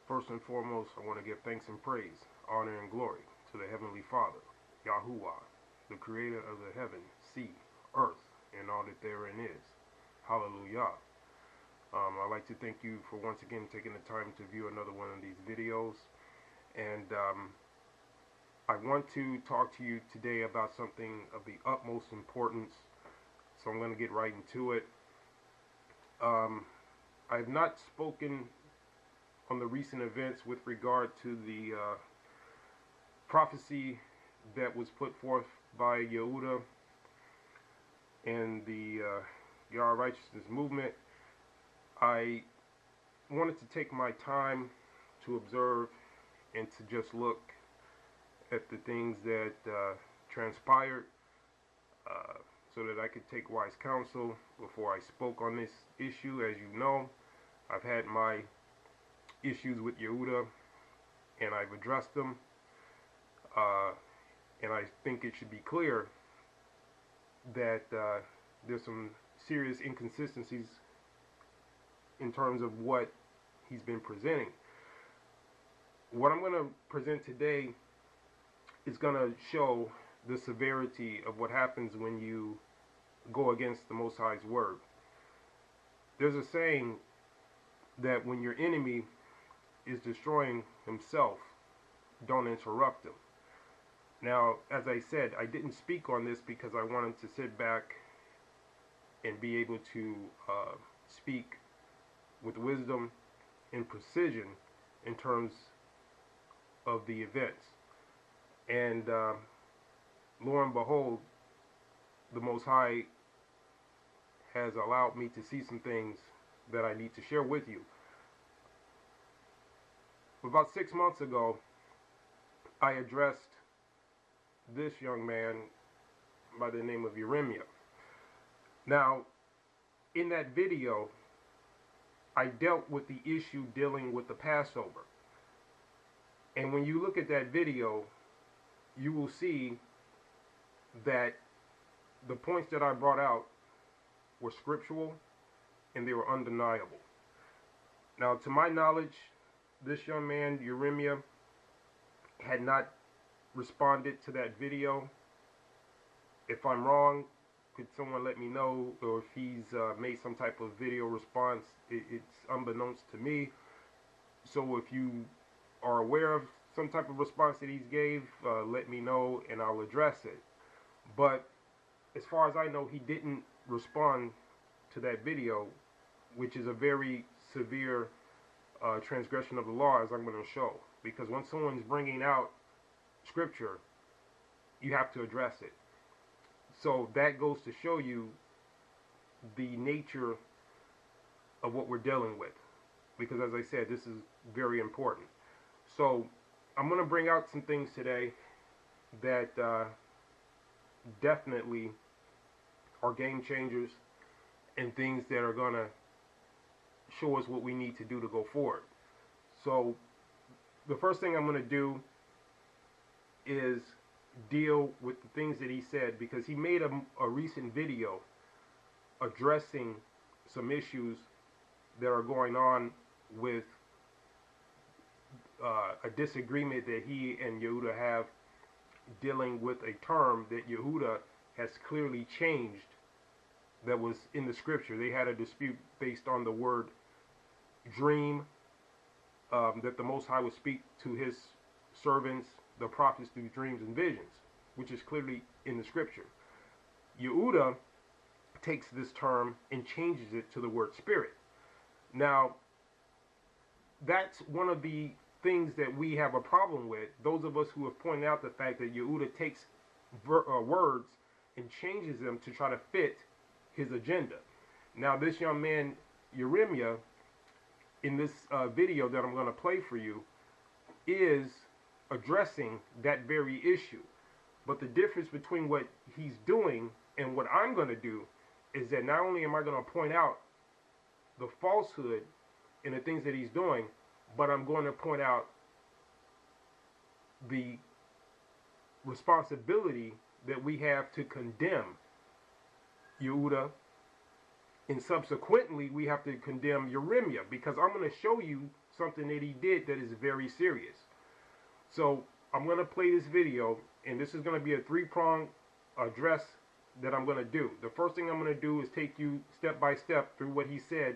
First and foremost, I want to give thanks and praise, honor and glory to the Heavenly Father, YHWH, the creator of the heaven, sea, earth, and all that therein is. HalleluYAH. I'd like to thank you for once again taking the time to view another one of these videos. And I want to talk to you today about something of the utmost importance. So I'm going to get right into it. I have not spoken on the recent events with regard to the prophecy that was put forth by Yehudah and the YOR righteousness movement. I wanted to take my time to observe and to just look at the things that transpired so that I could take wise counsel before I spoke on this issue. As you know, I've had my issues with Yehudah and I've addressed them, and I think it should be clear that there's some serious inconsistencies in terms of what he's been presenting. What I'm going to present today is going to show the severity of what happens when you go against the Most High's word. There's a saying that when your enemy is destroying himself, don't interrupt him. Now, as I said, I didn't speak on this because I wanted to sit back and be able to speak with wisdom and precision in terms of the events. And lo and behold, the Most High has allowed me to see some things that I need to share with you. About 6 months ago, I addressed this young man by the name of Yeremah. Now, in that video, I dealt with the issue dealing with the Passover. And when you look at that video, you will see that the points that I brought out were scriptural and they were undeniable. Now, to my knowledge, this young man, Yeremah, had not responded to that video. If I'm wrong, could someone let me know? Or if he's made some type of video response, it's unbeknownst to me. So if you are aware of some type of response that he's gave, let me know and I'll address it. But as far as I know, he didn't respond to that video, which is a very severe transgression of the law, as I'm going to show. Because when someone's bringing out scripture, you have to address it. So that goes to show you the nature of what we're dealing with. Because as I said, this is very important. So I'm going to bring out some things today that definitely are game changers and things that are going to show us what we need to do to go forward. So the first thing I'm going to do is deal with the things that he said, because he made a recent video addressing some issues that are going on with a disagreement that he and Yehudah have dealing with a term that Yehudah has clearly changed that was in the scripture. They had a dispute based on the word dream, that the Most High would speak to his servants, the prophets, through dreams and visions, which is clearly in the scripture. Yehudah takes this term and changes it to the word spirit. Now, that's one of the things that we have a problem with, those of us who have pointed out the fact that Yehudah takes words and changes them to try to fit his agenda. Now, this young man, Yeremah, in this video that I'm going to play for you, is addressing that very issue. But the difference between what he's doing and what I'm going to do is that not only am I going to point out the falsehood in the things that he's doing, but I'm going to point out the responsibility that we have to condemn Yehudah And subsequently, we have to condemn Yeremah, because I'm going to show you something that he did that is very serious. So I'm going to play this video, and this is going to be a three-pronged address that I'm going to do. The first thing I'm going to do is take you step by step through what he said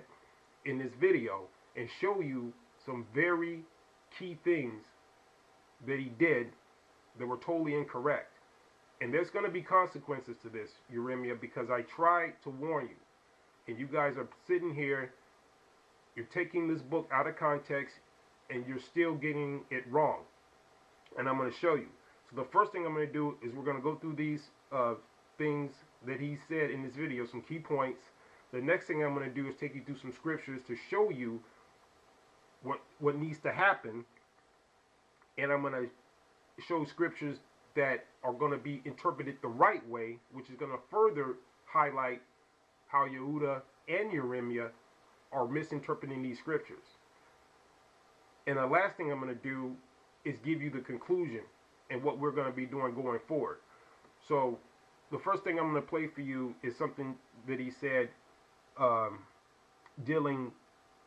in this video and show you some very key things that he did that were totally incorrect. And there's going to be consequences to this, Yeremah, because I tried to warn you. And you guys are sitting here, you're taking this book out of context, and you're still getting it wrong. And I'm going to show you. So the first thing I'm going to do is we're going to go through these things that he said in this video, some key points. The next thing I'm going to do is take you through some scriptures to show you what needs to happen. And I'm going to show scriptures that are going to be interpreted the right way, which is going to further highlight how Yehudah and Yeremah are misinterpreting these scriptures. And the last thing I'm going to do is give you the conclusion and what we're going to be doing going forward. So the first thing I'm going to play for you is something that he said dealing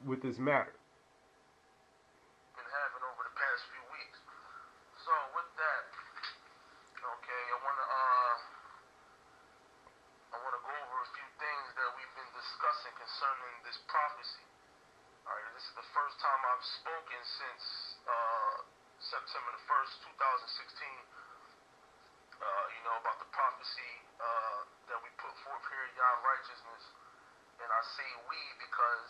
with this matter. Been having over the past few weeks. So with that, okay, I want to go over a few things that we've been discussing concerning this prophecy. All right, this is the first time I've spoken since September the 1st, 2016. About the prophecy that we put forth here at YOR Righteousness. And I say we because,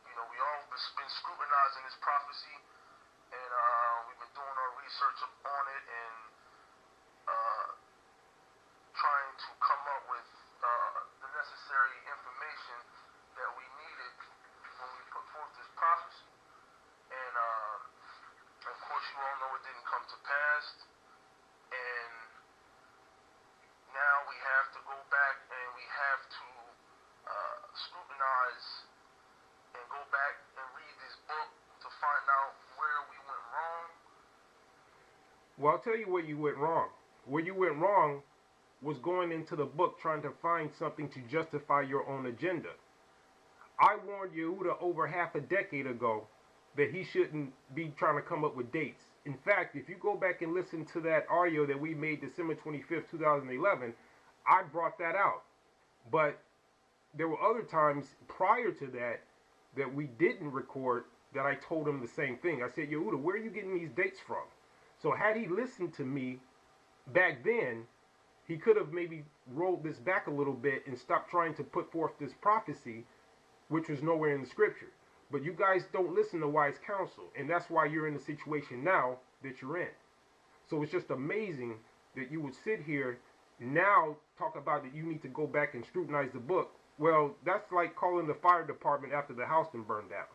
we all been scrutinizing this prophecy, and we've been doing our research on it and trying to come up with the necessary information that we needed when we put forth this prophecy. And of course, you all know it didn't come to pass. And now we have to go back and we have to scrutinize and go back and read this book to find out where we went wrong. Well, I'll tell you where you went wrong. Where you went wrong was going into the book trying to find something to justify your own agenda. I warned Yehudah over half a decade ago that he shouldn't be trying to come up with dates. In fact, if you go back and listen to that audio that we made December 25th, 2011, I brought that out. But there were other times prior to that that we didn't record that I told him the same thing. I said, Yehudah, where are you getting these dates from? So had he listened to me back then, he could have maybe rolled this back a little bit and stopped trying to put forth this prophecy, which was nowhere in the scripture. But you guys don't listen to wise counsel, and that's why you're in the situation now that you're in. So it's just amazing that you would sit here now talk about that you need to go back and scrutinize the book. Well, that's like calling the fire department after the house done burned down.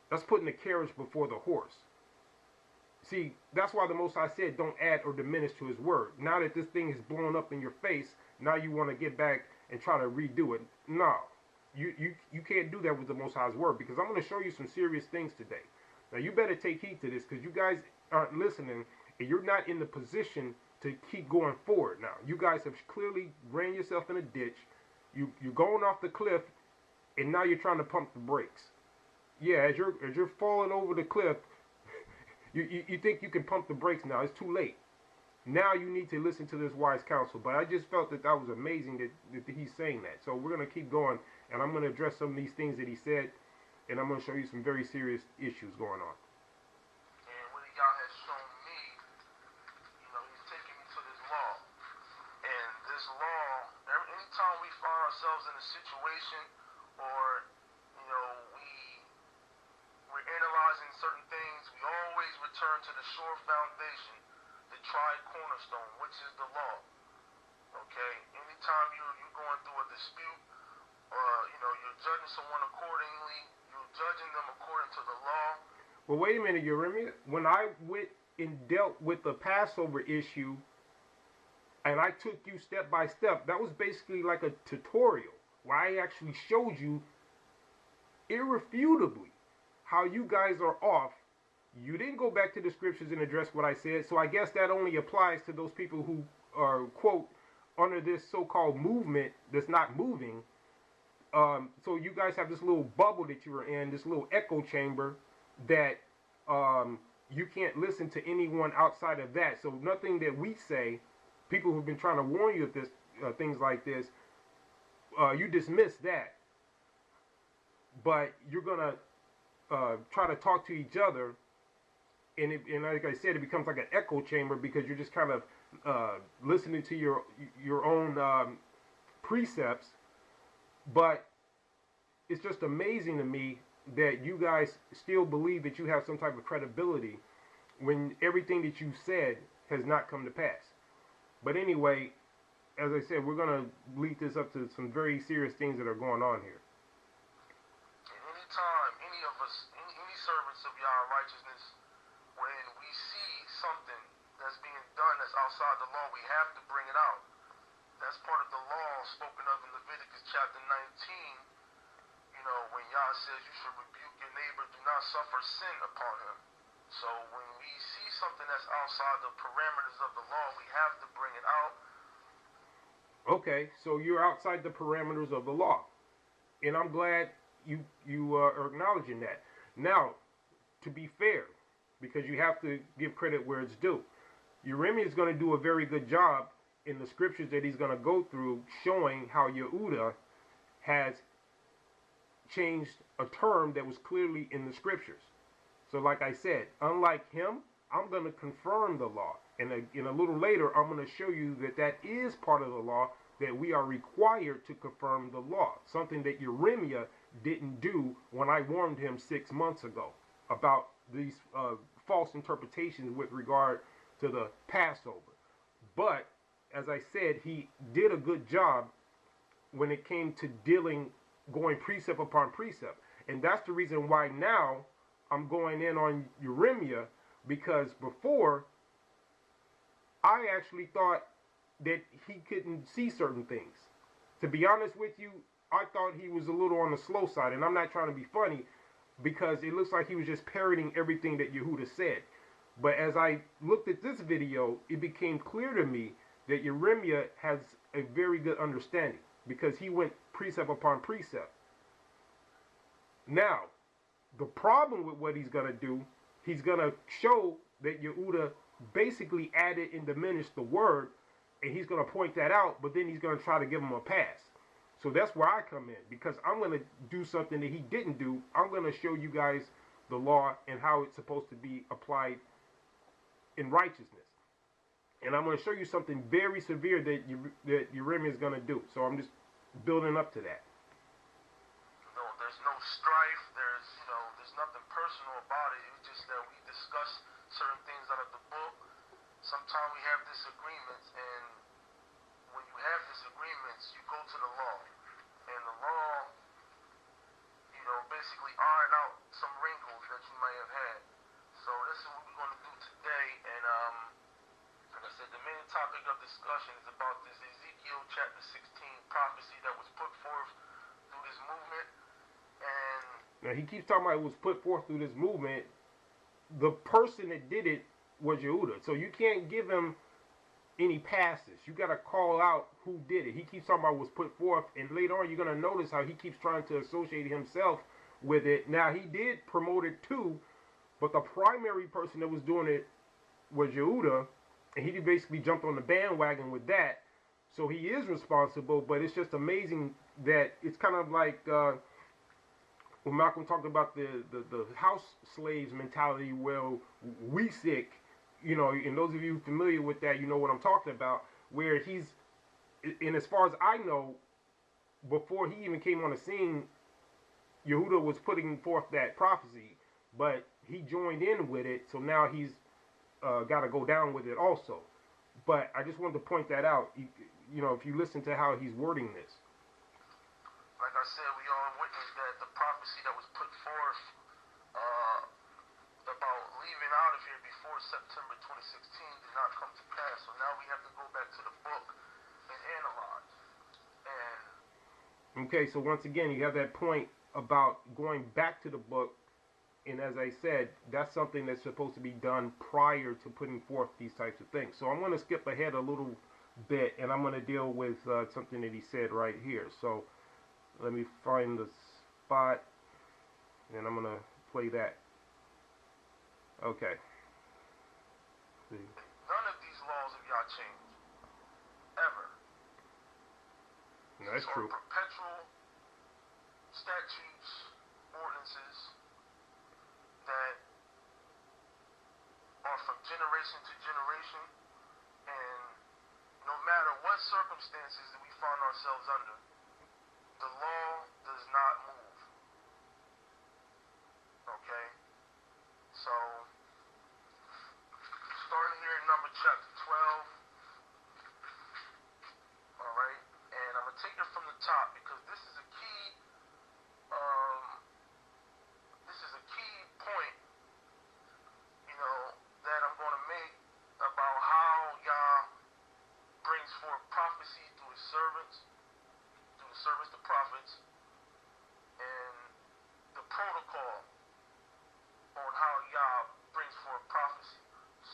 That's putting the carriage before the horse. See, that's why the Most High said don't add or diminish to his word. Now that this thing is blown up in your face, now you want to get back and try to redo it. No. You can't do that with the Most High's word, because I'm going to show you some serious things today. Now, you better take heed to this, because you guys aren't listening, and you're not in the position to keep going forward now. You guys have clearly ran yourself in a ditch. You're going off the cliff, and now you're trying to pump the brakes. Yeah, as you're falling over the cliff, you think you can pump the brakes now. It's too late. Now you need to listen to this wise counsel. But I just felt that was amazing that he's saying that. So we're going to keep going. And I'm going to address some of these things that he said, and I'm going to show you some very serious issues going on. And what y'all has shown me, he's taking me to this law. And this law, anytime we find ourselves in a situation, or, we're analyzing certain things, we always return to the sure foundation, the tried cornerstone, which is the law. Okay? Anytime you're going through a dispute, you're judging someone accordingly. You're judging them according to the law. Well, wait a minute, Yeremah. When I went and dealt with the Passover issue, and I took you step by step, that was basically like a tutorial where I actually showed you irrefutably how you guys are off. You didn't go back to the scriptures and address what I said, so I guess that only applies to those people who are, quote, under this so-called movement that's not moving. So you guys have this little bubble that you were in, this little echo chamber that you can't listen to anyone outside of that. So nothing that we say, people who've been trying to warn you of this, things like this, you dismiss that. But you're gonna try to talk to each other, and like I said, it becomes like an echo chamber because you're just kind of listening to your own precepts. But it's just amazing to me that you guys still believe that you have some type of credibility when everything that you said has not come to pass. But anyway, as I said, we're going to lead this up to some very serious things that are going on here. And anytime any of us, any servants of Yah righteousness, when we see something that's being done that's outside the law, we have to bring it out. That's part of the law spoken of in Leviticus chapter 19. You know, when Yah says you should rebuke your neighbor, do not suffer sin upon him. So when we see something that's outside the parameters of the law, we have to bring it out. Okay, so you're outside the parameters of the law, and I'm glad you are acknowledging that. Now, to be fair, because you have to give credit where it's due, Yeremah is going to do a very good job in the scriptures that he's going to go through, showing how Yehudah has changed a term that was clearly in the scriptures. So like I said, unlike him, I'm going to confirm the law. And in a little later, I'm going to show you that that is part of the law, that we are required to confirm the law. Something that Yeremah didn't do when I warned him 6 months ago about these false interpretations with regard to the Passover. But, as I said, he did a good job when it came to going precept upon precept. And that's the reason why now I'm going in on Yeremah, because before, I actually thought that he couldn't see certain things. To be honest with you, I thought he was a little on the slow side, and I'm not trying to be funny, because it looks like he was just parroting everything that Yehudah said. But as I looked at this video, it became clear to me that Yeremah has a very good understanding, because he went precept upon precept. Now, the problem with what he's going to do, he's going to show that Yehudah basically added and diminished the word, and he's going to point that out, but then he's going to try to give him a pass. So that's where I come in, because I'm going to do something that he didn't do. I'm going to show you guys the law and how it's supposed to be applied in righteousness. And I'm going to show you something very severe that Yeremah is going to do. So I'm just building up to that. No, there's no strife. There's nothing personal about it. It's just that we discuss certain things out of the book. Sometimes we have disagreements, and when you have disagreements, you go to the law. And the law, basically iron out some wrinkles that you may have had. So this is what we're going to do today. And like I said, the main topic of discussion is about this Ezekiel chapter 16 prophecy that was put forth through this movement. And now he keeps talking about it was put forth through this movement. The person that did it was Yehudah. So you can't give him any passes. You got to call out who did it. He keeps talking about it was put forth, and later on you're going to notice how he keeps trying to associate himself with it. Now he did promote it too, but the primary person that was doing it was Yehudah, and he basically jumped on the bandwagon with that. So he is responsible, but it's just amazing that it's kind of like when Malcolm talked about the house slaves mentality, where we sick, and those of you familiar with that, you know what I'm talking about, where he's, and as far as I know, before he even came on the scene, Yehudah was putting forth that prophecy, but he joined in with it, so now he's got to go down with it also. But I just wanted to point that out, if you listen to how he's wording this. like I said, we all witnessed that the prophecy that was put forth about leaving out of here before September 2016 did not come to pass. So now we have to go back to the book and analyze. Okay, so once again, you have that point about going back to the book, and as I said, that's something that's supposed to be done prior to putting forth these types of things. So I'm going to skip ahead a little bit, and I'm going to deal with something that he said right here. So Let me find the spot, and I'm gonna play that. Okay. See. None of these laws of Yah change. Ever. No, that's These are true. perpetual statutes, ordinances that are from generation to generation, and no matter what circumstances that we find ourselves under, the law does not move. Okay? So, starting here in Numbers chapter 12, alright, and I'm going to take it from the top because this is a key, point, that I'm going to make about how Yah brings forth prophecy through his servants, the prophets, and the protocol on how Yah brings forth prophecy.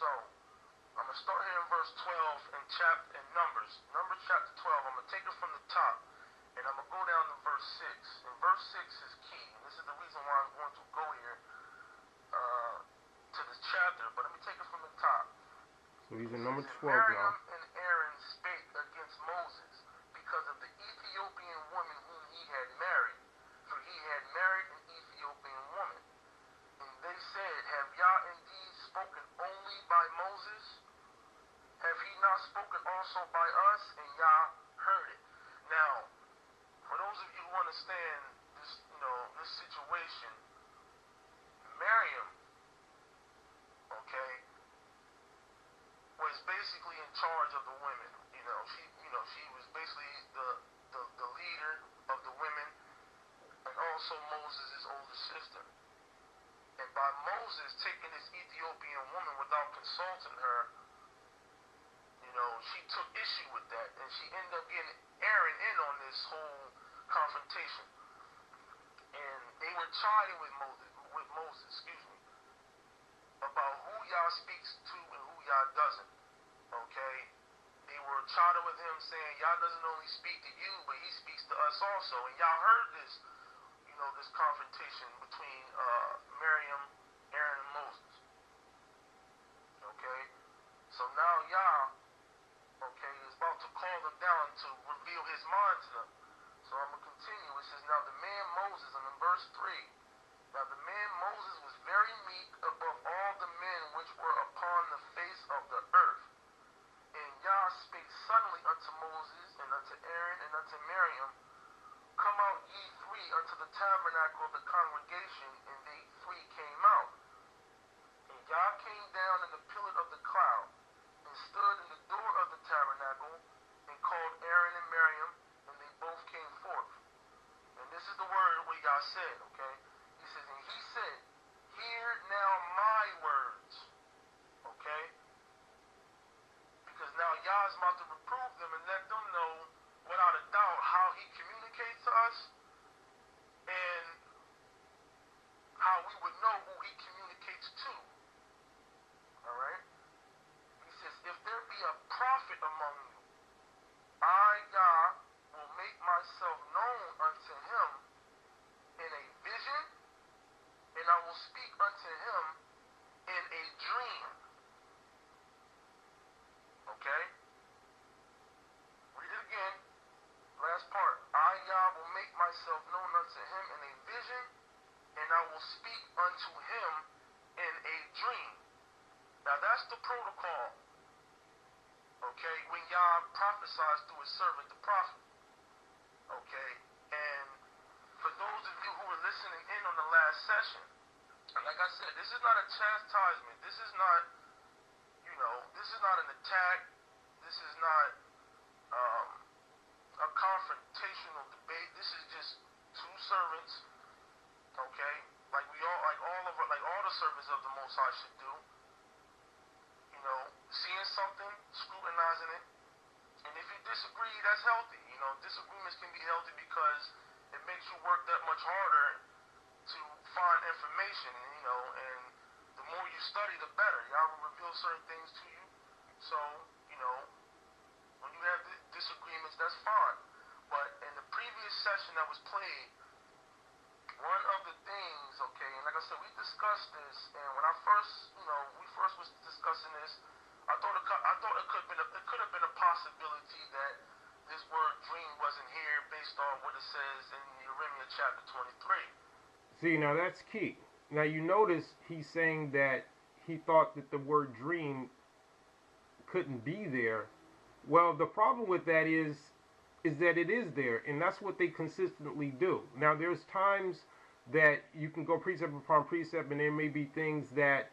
So, I'm going to start here in verse 12 in Numbers chapter 12. I'm going to take it from the top, and I'm going to go down to verse 6. And verse 6 is key, and this is the reason why I'm going to go here to this chapter, but let me take it from the top. So he's in number 12 Miriam now. and Aaron spake against Moses because of the Ethiopian woman whom he had married, for he had married an Ethiopian woman. And they said, Have Yah indeed spoken only by Moses? Have he not spoken also by us? And Yah heard it. Now, for those of you who understand this, this situation, Miriam, okay, was basically in charge of the women. She was basically the leader of the women, and also Moses' older sister. And by Moses taking this Ethiopian woman without consulting her, she took issue with that, and she ended up getting Aaron in on this whole confrontation. And they were chiding with Moses, about who Yah speaks to and who Yah doesn't. Okay? They were chiding with him, saying Yah doesn't only speak to you, but he speaks to us also. And Yah heard this, this confrontation between Miriam, Aaron, and Moses. Okay? So now Yah, is about to call them down to reveal his mind to them. So I'm going to continue. It says, Now the man Moses, and in verse 3, Now the man Moses was very meek above all the men which were upon the face of the earth. And Yah spake suddenly unto Moses, and unto Aaron, and unto Miriam, Come out ye three unto the tabernacle of the congregation, and they three came out. And Yah came down in the pillar of the cloud, and stood in the door of the tabernacle, and called Aaron and Miriam, and they both came forth. And this is the word what Yah said, okay? He says, and he said, Hear now my words, okay? Because now Yah is about to reprove them and let them know, without a doubt, how he communicates to us, and how we would know who he communicates to. Alright? He says, If there be a prophet among you, I, Yah, will make myself known unto him in a vision, and I will speak unto him in a dream. Okay? Read it again. Last part. I, Yah, will make myself known unto him in a vision, and I will speak unto him in a dream. Now that's the protocol. Okay? When Yah prophesies through his servant, the prophet. Okay? And for those of you who were listening in on the last session, like I said, this is not a chastisement. This is not, this is not an attack. This is not a confrontational debate. This is just two servants, okay? Like all the servants of the Most High should do. Seeing something, scrutinizing it, and if you disagree, that's healthy. Disagreements can be healthy because it makes you work that much harder to find information, and the more you study, the better. Yah will reveal certain things to you. So, when you have disagreements, that's fine. But in the previous session that was played, one of the things, okay, and like I said, we discussed this, and when I first, we first was discussing this, I thought it could have been a possibility that this word dream wasn't here based on what it says in Yeremah chapter 23. See, now that's key. Now you notice he's saying that he thought that the word dream couldn't be there. Well, the problem with that is that it is there, and that's what they consistently do. Now, there's times that you can go precept upon precept, and there may be things that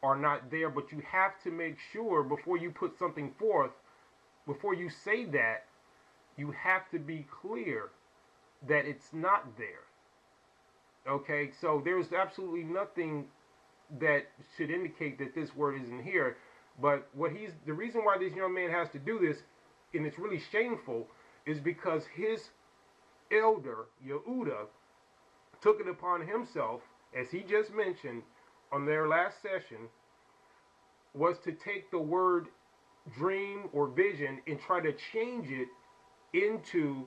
are not there, but you have to make sure before you put something forth, before you say that, you have to be clear that it's not there. Okay, so there's absolutely nothing that should indicate that this word isn't here. But the reason why this young man has to do this, and it's really shameful, is because his elder, Yehudah, took it upon himself, as he just mentioned on their last session, was to take the word dream or vision and try to change it into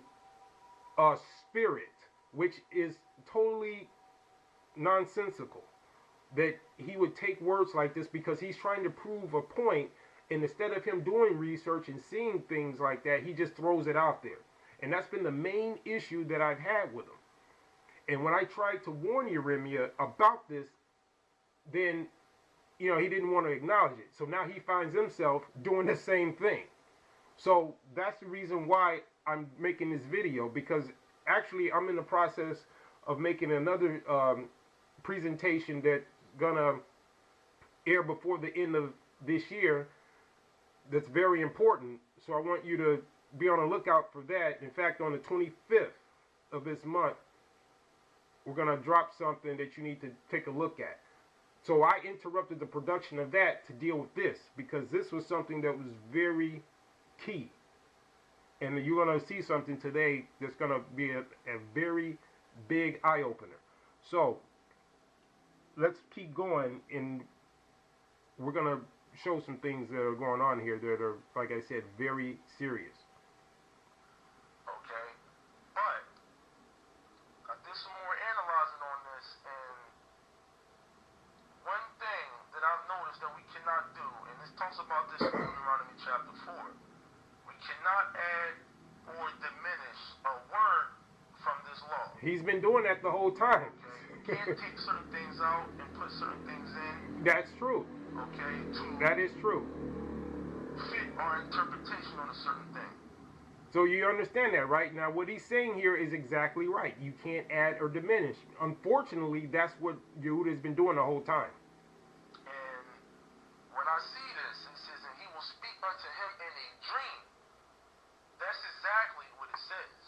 a spirit, which is totally nonsensical. That he would take words like this because he's trying to prove a point, and instead of him doing research and seeing things like that, he just throws it out there. And that's been the main issue that I've had with him. And when I tried to warn Yeremah about this, then, he didn't want to acknowledge it. So now he finds himself doing the same thing. So that's the reason why I'm making this video, because actually I'm in the process of making another presentation that's gonna air before the end of this year that's very important. So I want you to be on the lookout for that. In fact, on the 25th of this month, we're gonna drop something that you need to take a look at. So I interrupted the production of that to deal with this, because this was something that was very key. And you're gonna see something today that's gonna be a very big eye-opener. So let's keep going, and we're going to show some things that are going on here that are, like I said, very serious. Okay, but I did some more analyzing on this, and one thing that I've noticed that we cannot do, and this talks about this in Deuteronomy chapter 4, we cannot add or diminish a word from this law. He's been doing that the whole time. Okay. You can't take certain things out and put certain things in. That's true. Okay. That is true. Fit our interpretation on a certain thing. So you understand that, right? Now, what he's saying here is exactly right. You can't add or diminish. Unfortunately, that's what Yehudah has been doing the whole time. And when I see this, it says, and he will speak unto him in a dream. That's exactly what it says.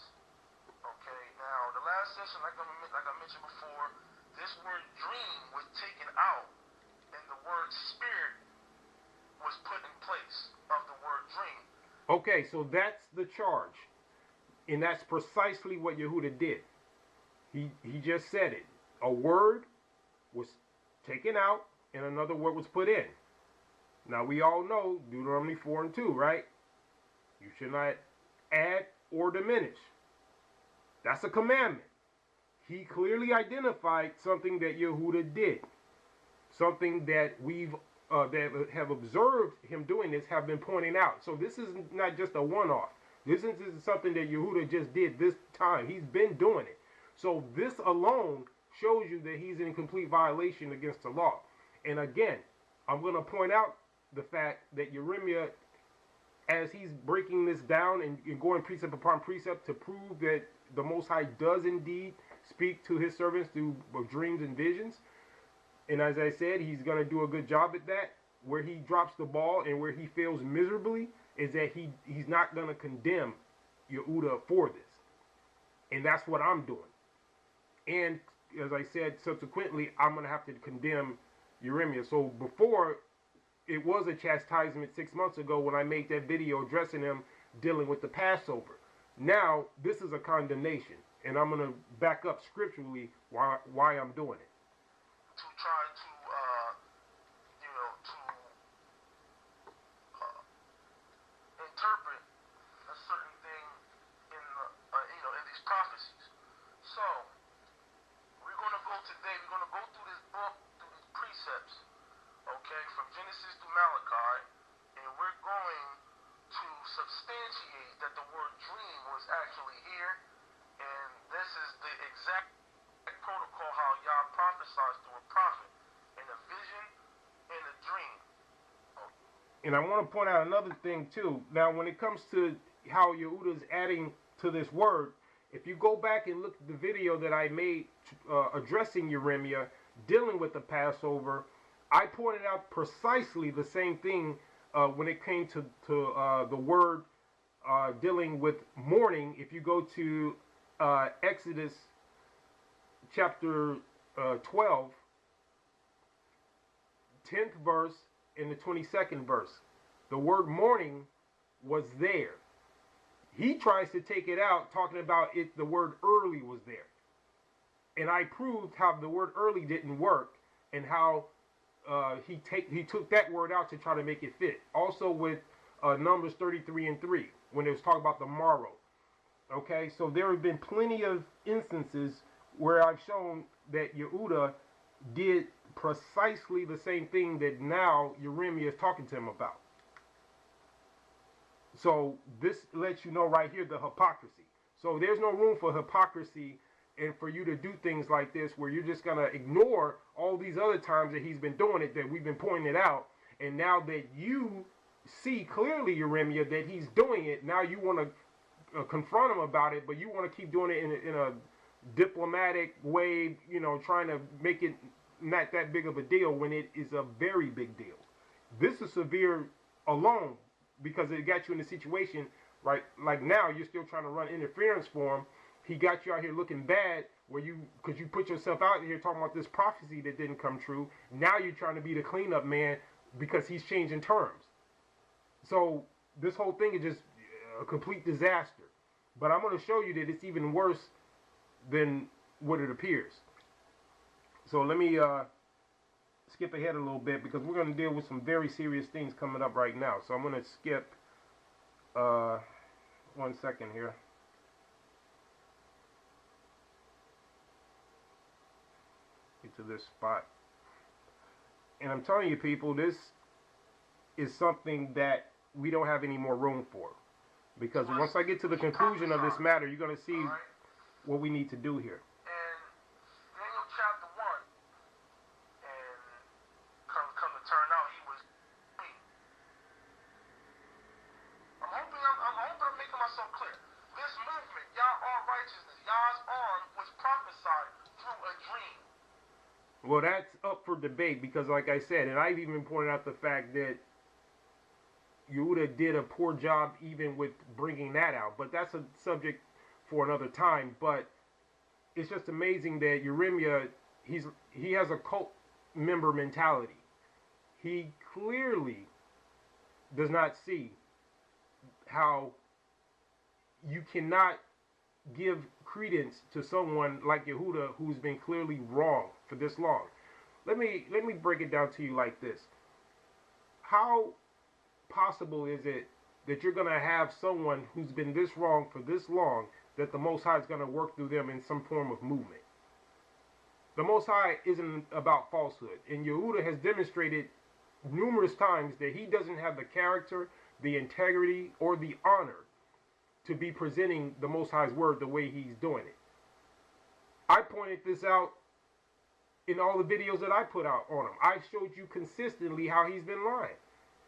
Okay, now the last session, like I mentioned before, this word dream was taken out, and the word spirit was put in place of the word dream. Okay, so that's the charge, and that's precisely what Yehudah did. He just said it. A word was taken out, and another word was put in. Now we all know Deuteronomy 4 and 2, right? You should not add or diminish. That's a commandment. He clearly identified something that Yehudah did. Something that we've that have observed him doing this have been pointing out. So this is not just a one-off. This isn't something that Yehudah just did this time. He's been doing it. So this alone shows you that he's in complete violation against the law. And again, I'm going to point out the fact that Yeremah, as he's breaking this down and going precept upon precept to prove that the Most High does indeed speak to his servants through dreams and visions. And as I said, he's going to do a good job at that. Where he drops the ball and where he fails miserably is that he's not going to condemn Yehudah for this. And that's what I'm doing. And as I said, subsequently, I'm going to have to condemn Yeremah. So before, it was a chastisement 6 months ago when I made that video addressing him dealing with the Passover. Now, this is a condemnation. And I'm going to back up scripturally why I'm doing it. To try to, interpret a certain thing in, in these prophecies. was actually here, and this is the exact protocol how Yah prophesies through a prophet in a vision, in a dream. And I want to point out another thing too. Now, when it comes to how Yehudah is adding to this word, if you go back and look at the video that I made addressing Yeremah, dealing with the Passover, I pointed out precisely the same thing when it came to the word dealing with mourning. If you go to Exodus chapter 12, 10th verse and the 22nd verse, the word mourning was there. He tries to take it out, talking about it. The word early was there, and I proved how the word early didn't work, and how he took that word out to try to make it fit. Also with Numbers 33:3, when it was talking about the morrow. Okay, so there have been plenty of instances where I've shown that Yehudah did precisely the same thing that now Yeremah is talking to him about. So this lets you know right here the hypocrisy. So there's no room for hypocrisy and for you to do things like this where you're just going to ignore all these other times that he's been doing it, that we've been pointing it out. And now that you see clearly, Yeremah, that he's doing it, now you want to confront him about it, but you want to keep doing it in a diplomatic way, you know, trying to make it not that big of a deal when it is a very big deal. This is severe alone because it got you in a situation, right? Like now you're still trying to run interference for him. He got you out here looking bad where because you put yourself out here talking about this prophecy that didn't come true. Now you're trying to be the cleanup man because he's changing terms. So this whole thing is just a complete disaster. But I'm going to show you that it's even worse than what it appears. So let me skip ahead a little bit because we're going to deal with some very serious things coming up right now. So I'm going to skip 1 second here. Get to this spot. And I'm telling you people, this is something that we don't have any more room for. Because once I get to the conclusion of this matter, you're going to see what we need to do here. Well, that's up for debate because, like I said, and I've even pointed out the fact that Yehudah did a poor job even with bringing that out. But that's a subject for another time. But it's just amazing that Yeremah, he has a cult member mentality. He clearly does not see how you cannot give credence to someone like Yehudah who's been clearly wrong for this long. Let me break it down to you like this. How possible is it that you're going to have someone who's been this wrong for this long that the Most High is going to work through them in some form of movement? The Most High isn't about falsehood, and Yehudah has demonstrated numerous times that he doesn't have the character, the integrity, or the honor to be presenting the Most High's word the way he's doing it. I pointed this out in all the videos that I put out on him. I showed you consistently how he's been lying.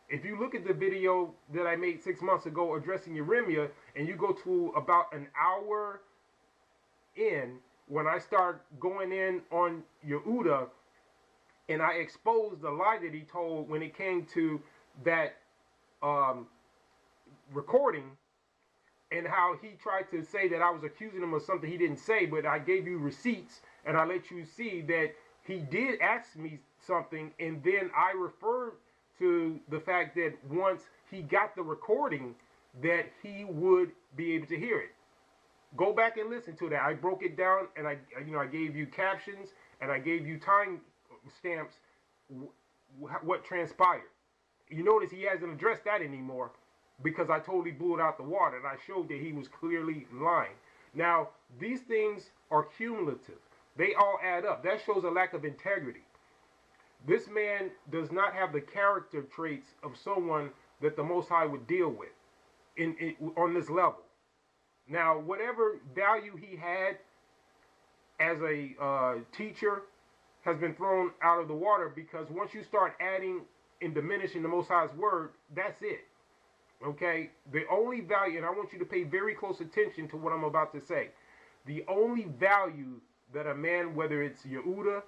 If you look at the video that I made 6 months ago addressing Yeremah, and you go to about an hour in, when I start going in on Yehudah, and I exposed the lie that he told when it came to that recording, and how he tried to say that I was accusing him of something he didn't say, but I gave you receipts, and I let you see that he did ask me something, and then I referred to the fact that once he got the recording, that he would be able to hear it. Go back and listen to that. I broke it down, and I gave you captions, and I gave you time stamps, what transpired. You notice he hasn't addressed that anymore, because I totally blew it out the water, and I showed that he was clearly lying. Now, these things are cumulative. They all add up. That shows a lack of integrity. This man does not have the character traits of someone that the Most High would deal with on this level. Now, whatever value he had as a teacher has been thrown out of the water, because once you start adding and diminishing the Most High's word, that's it. Okay? The only value, and I want you to pay very close attention to what I'm about to say. The only value that a man, whether it's Yehudah,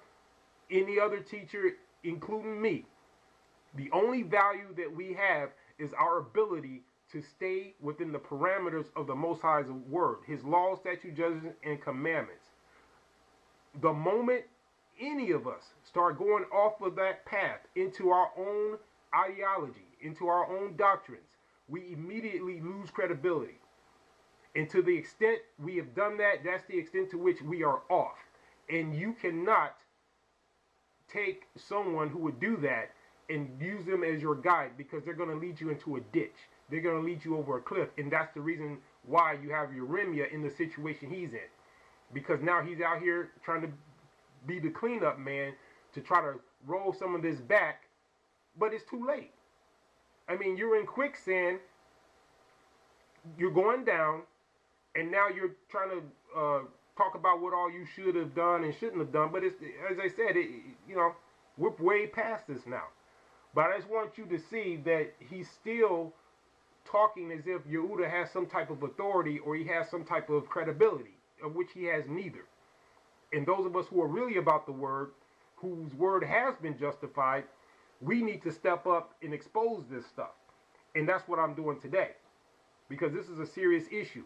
any other teacher, including me, the only value that we have is our ability to stay within the parameters of the Most High's word, his laws, statutes, judgments, and commandments. The moment any of us start going off of that path into our own ideology, into our own doctrines, we immediately lose credibility. And to the extent we have done that, that's the extent to which we are off. And you cannot take someone who would do that and use them as your guide, because they're going to lead you into a ditch. They're going to lead you over a cliff. And that's the reason why you have Yeremah in the situation he's in. Because now he's out here trying to be the cleanup man to try to roll some of this back. But it's too late. I mean, you're in quicksand. You're going down. And now you're trying to talk about what all you should have done and shouldn't have done. But it's, as I said, we're way past this now. But I just want you to see that he's still talking as if Yehudah has some type of authority or he has some type of credibility, of which he has neither. And those of us who are really about the word, whose word has been justified, we need to step up and expose this stuff. And that's what I'm doing today, because this is a serious issue.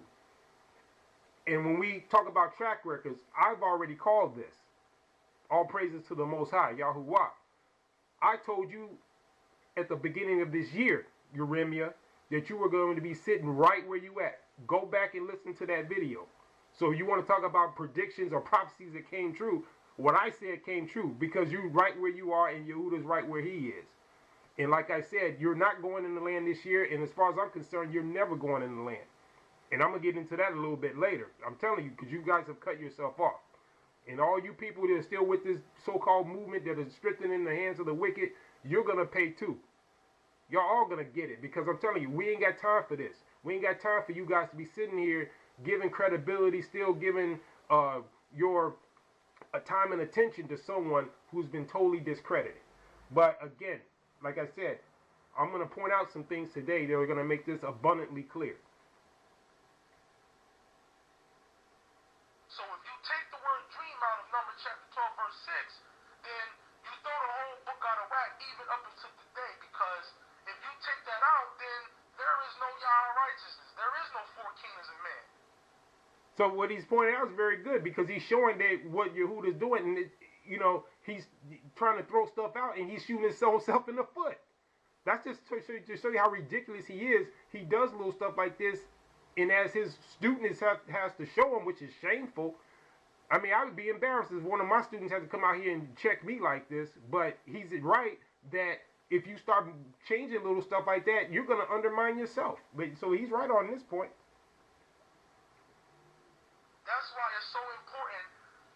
And when we talk about track records, I've already called this. All praises to the Most High, YHWH. I told you at the beginning of this year, Yeremah, that you were going to be sitting right where you at. Go back and listen to that video. So you want to talk about predictions or prophecies that came true, what I said came true, because you're right where you are and Yehudah's right where he is. And like I said, you're not going in the land this year, and as far as I'm concerned, you're never going in the land. And I'm going to get into that a little bit later. I'm telling you, because you guys have cut yourself off. And all you people that are still with this so-called movement that is strengthening the hands of the wicked, you're going to pay too. Y'all all going to get it, because I'm telling you, we ain't got time for this. We ain't got time for you guys to be sitting here giving credibility, still giving your time and attention to someone who's been totally discredited. But again, like I said, I'm going to point out some things today that are going to make this abundantly clear. So if you take the word dream out of Numbers chapter 12, verse 6, then you throw the whole book out of whack even up until today, because if you take that out, then there is no YOR righteousness. There is no four kingdoms of man. So what he's pointing out is very good, because he's showing that what Yehudah is doing, and he's trying to throw stuff out, and he's shooting his own self in the foot. That's just to show you how ridiculous he is. He does little stuff like this, and as his students has to show him, which is shameful. I mean, I would be embarrassed if one of my students had to come out here and check me like this. But he's right that if you start changing little stuff like that, you're going to undermine yourself. But so he's right on this point. That's why it's so important,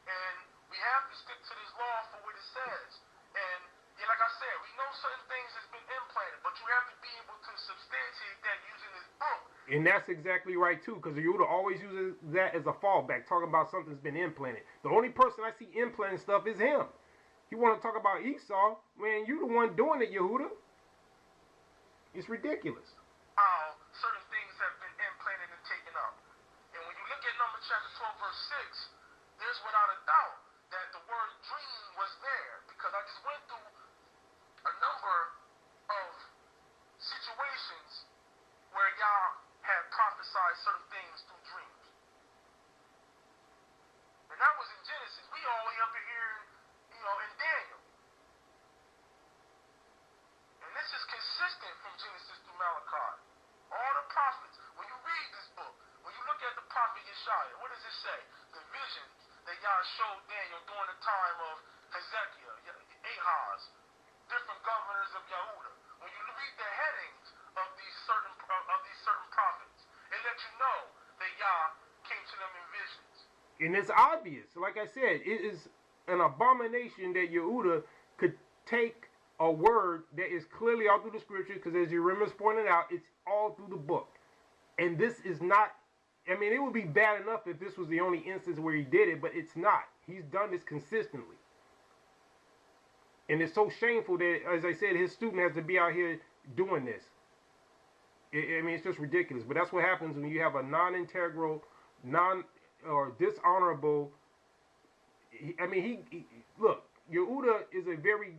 and we have to stick to this law for what it says. And like I said, we know certain things has been implanted, but you have to be able to substantiate that using this book. And that's exactly right too, because Yehudah always uses that as a fallback, talking about something's been implanted. The only person I see implanting stuff is him. You want to talk about Esau? Man, you the one doing it, Yehudah. It's ridiculous. How certain things have been implanted and taken up. And when you look at Numbers chapter 12, verse 6, there's without a doubt that the word dream was there, because I just went through a number of situations where y'all had prophesied certain things through dreams. And that was in Genesis. We all the way up here, in Daniel. And this is consistent from Genesis through Malachi. All the prophets, when you read this book, when you look at the prophet Yeshaya, what does it say? The visions that y'all showed Daniel during the time of Hezekiah, Ahaz, different governors of Yehudah. When you read the headings of these certain prophets, it lets you know that Yah came to them in visions. And it's obvious. Like I said, it is an abomination that Yehudah could take a word that is clearly all through the scripture, because as Yeremah's pointed out, it's all through the book. And this is not I mean, it would be bad enough if this was the only instance where he did it, but it's not. He's done this consistently. And it's so shameful that, as I said, his student has to be out here doing this. I mean, it's just ridiculous. But that's what happens when you have a non-integral, or dishonorable. I mean, he look. Yehudah is a very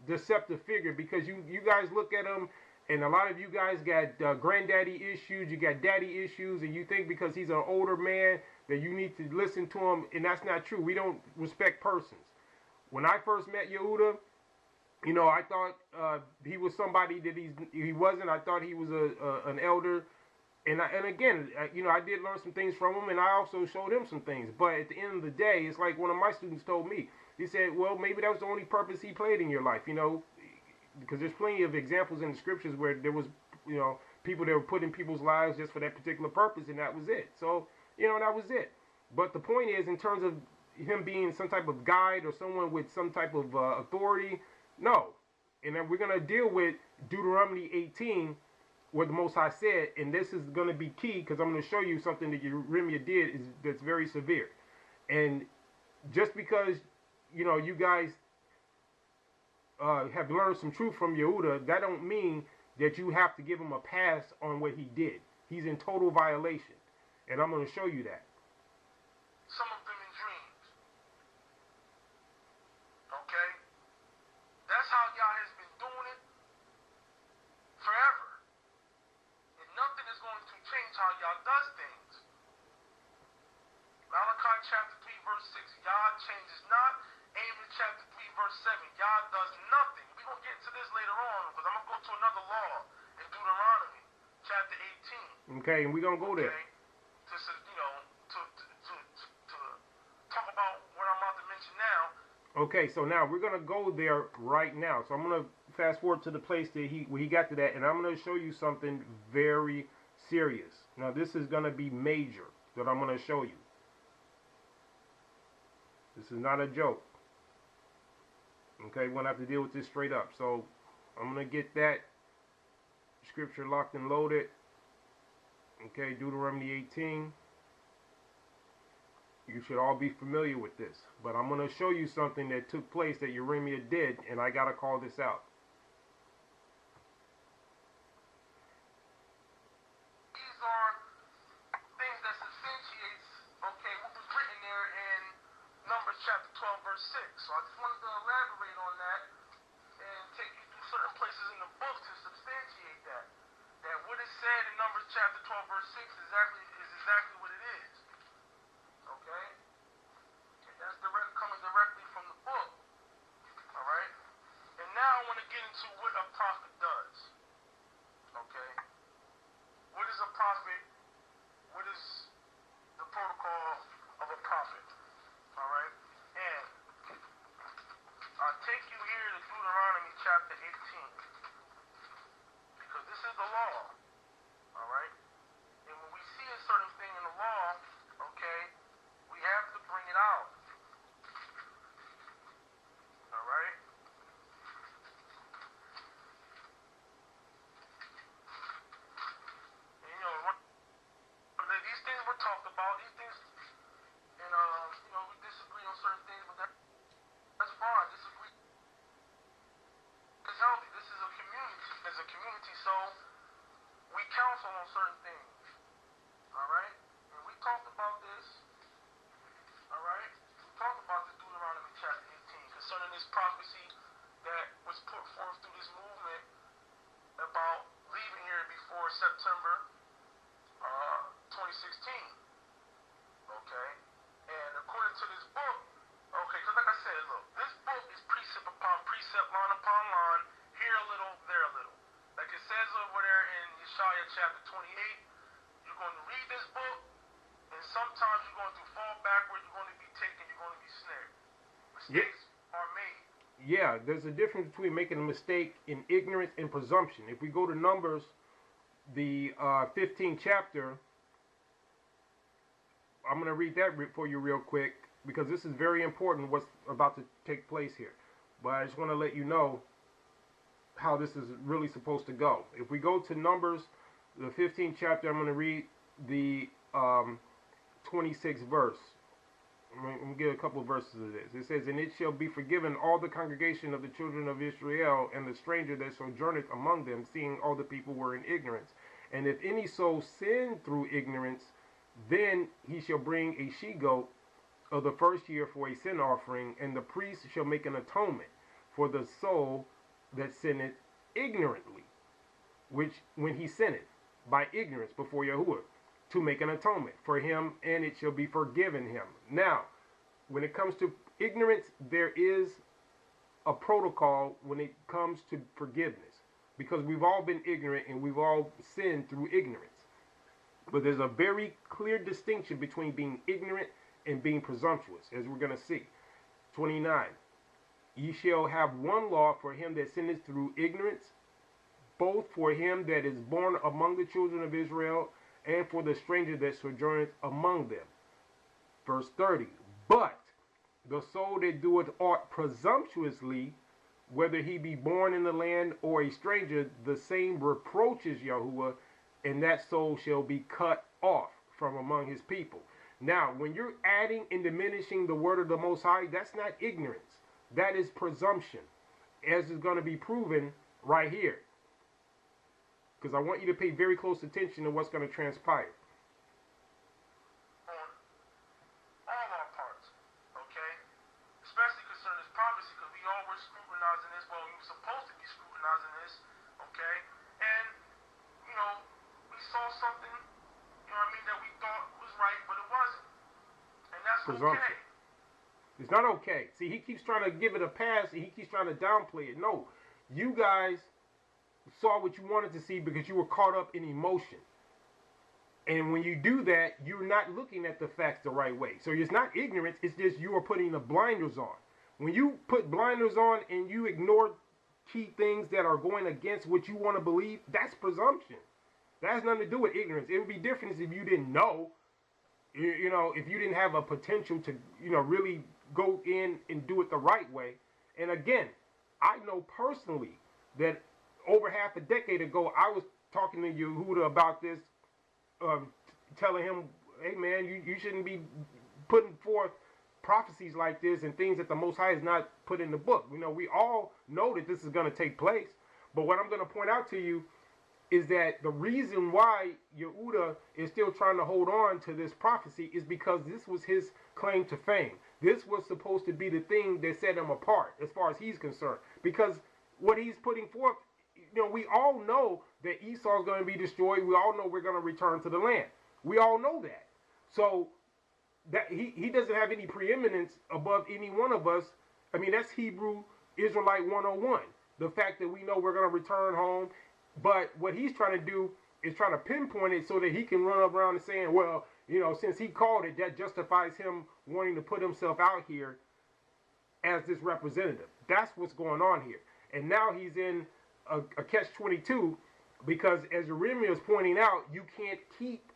deceptive figure, because you guys look at him, and a lot of you guys got granddaddy issues, you got daddy issues, and you think because he's an older man that you need to listen to him, and that's not true. We don't respect persons. When I first met Yehudah, you know, I thought he was somebody that he wasn't. I thought he was an elder, and again, you know, I did learn some things from him, and I also showed him some things. But at the end of the day, it's like one of my students told me. He said, well, maybe that was the only purpose he played in your life, you know, because there's plenty of examples in the scriptures where there was, you know, people that were put in people's lives just for that particular purpose, and that was it. So, you know, that was it. But the point is, in terms of him being some type of guide or someone with some type of authority, no. And then we're going to deal with Deuteronomy 18, where the Most High said, and this is going to be key, because I'm going to show you something that Yeremah did that's very severe. And just because, you know, you guys have learned some truth from Yehudah, that don't mean that you have to give him a pass on what he did. He's in total violation. And I'm going to show you that. Some of them in dreams. Okay? That's how Yah has been doing it forever. And nothing is going to change how Yah does things. Malachi chapter 3 verse 6, Yah changes not. Amos chapter 3 verse 7, Yah does nothing. We're going to get into this later on, because I'm going to go to another law in Deuteronomy chapter 18. Okay, and we're going to go there. To, you know, to talk about what I'm about to mention now. Okay, so now we're going to go there right now. So I'm going to fast forward to the place that where he got to that, and I'm going to show you something very serious. Now, this is going to be major that I'm going to show you. This is not a joke. Okay, we're going to have to deal with this straight up. So I'm going to get that scripture locked and loaded. Okay, Deuteronomy 18. You should all be familiar with this. But I'm going to show you something that took place that Yeremah did, and I got to call this out. These are things that substantiates, okay, what was written there in Numbers chapter 12 verse 6. So I just wanted to elaborate on that and take you through certain places in the book to substantiate that. That what is said in Numbers chapter 12 verse 6 is exactly what it is. Okay? And that's coming directly from the book. Alright? And now I want to get into what a prophet does. Okay? What is a prophet? What is the protocol of a prophet? Alright? And I'll take you here to Deuteronomy chapter 18. Because this is the law. Alright? And when we see a certain thing in the law, okay, we have to bring it out. Alright? And you know, these things were talked about, these things, and you know, we disagree on certain things, but that's fine. Disagree is healthy. This is a community. As a community, so we counsel on certain things. Alright? And we talked about this. Alright? We talked about this Deuteronomy chapter 18 concerning this prophecy that was put forth through this movement about leaving here before September 2016. Okay? And according to this book, okay, because like I said, look, this book is precept upon precept, line upon line, here a little, there a little. Like it says over there in Yeshaya chapter 28, you're going to read this book, and sometimes you're going to fall backward, you're going to be taken, you're going to be snared. Mistakes are made. Yeah, there's a difference between making a mistake in ignorance and presumption. If we go to Numbers, the 15th chapter, I'm going to read that for you real quick, because this is very important what's about to take place here. But I just want to let you know how this is really supposed to go. If we go to Numbers, the 15th chapter, I'm going to read the 26th verse. Let me get a couple of verses of this. It says, "And it shall be forgiven all the congregation of the children of Israel, and the stranger that sojourneth among them, seeing all the people were in ignorance. And if any soul sin through ignorance, then he shall bring a she-goat of the first year for a sin offering, and the priest shall make an atonement for the soul that sinneth ignorantly, which when he sinneth by ignorance before Yahuwah, to make an atonement for him, and it shall be forgiven him." Now, when it comes to ignorance, there is a protocol when it comes to forgiveness, because we've all been ignorant and we've all sinned through ignorance. But there's a very clear distinction between being ignorant and being presumptuous, as we're going to see. 29. "Ye shall have one law for him that sinneth through ignorance, both for him that is born among the children of Israel, and for the stranger that sojourneth among them." Verse 30. "But the soul that doeth aught presumptuously, whether he be born in the land or a stranger, the same reproaches Yahuwah, and that soul shall be cut off from among his people." Now, when you're adding and diminishing the word of the Most High, that's not ignorance. That is presumption, as is going to be proven right here. Because I want you to pay very close attention to what's going to transpire. On all our parts, okay? Especially concerning this prophecy, because we all were scrutinizing this. Well, we were supposed to be scrutinizing this, okay? And, you know, we saw something, you know what I mean, that we thought was right, but it wasn't. And that's Presumption. okay. It's not okay. See, he keeps trying to give it a pass, and he keeps trying to downplay it. No, you guys saw what you wanted to see because you were caught up in emotion. And when you do that, you're not looking at the facts the right way. So it's not ignorance, it's just you are putting the blinders on. When you put blinders on and you ignore key things that are going against what you want to believe, that's presumption. That has nothing to do with ignorance. It would be different if you didn't know, you know, if you didn't have a potential to, you know, really go in and do it the right way. And again, I know personally that over half a decade ago, I was talking to Yehudah about this, telling him, "Hey man, you shouldn't be putting forth prophecies like this and things that the Most High has not put in the book." You know, we all know that this is going to take place. But what I'm going to point out to you is that the reason why Yehudah is still trying to hold on to this prophecy is because this was his claim to fame. This was supposed to be the thing that set him apart as far as he's concerned. Because what he's putting forth, you know, we all know that Esau is going to be destroyed. We all know we're going to return to the land. We all know that. So that he doesn't have any preeminence above any one of us. I mean, that's Hebrew Israelite 101. The fact that we know we're going to return home. But what he's trying to do is trying to pinpoint it so that he can run around and saying, well, you know, since he called it, that justifies him wanting to put himself out here as this representative. That's what's going on here. And now he's in a catch-22 because, as Yeremah is pointing out, you can't keep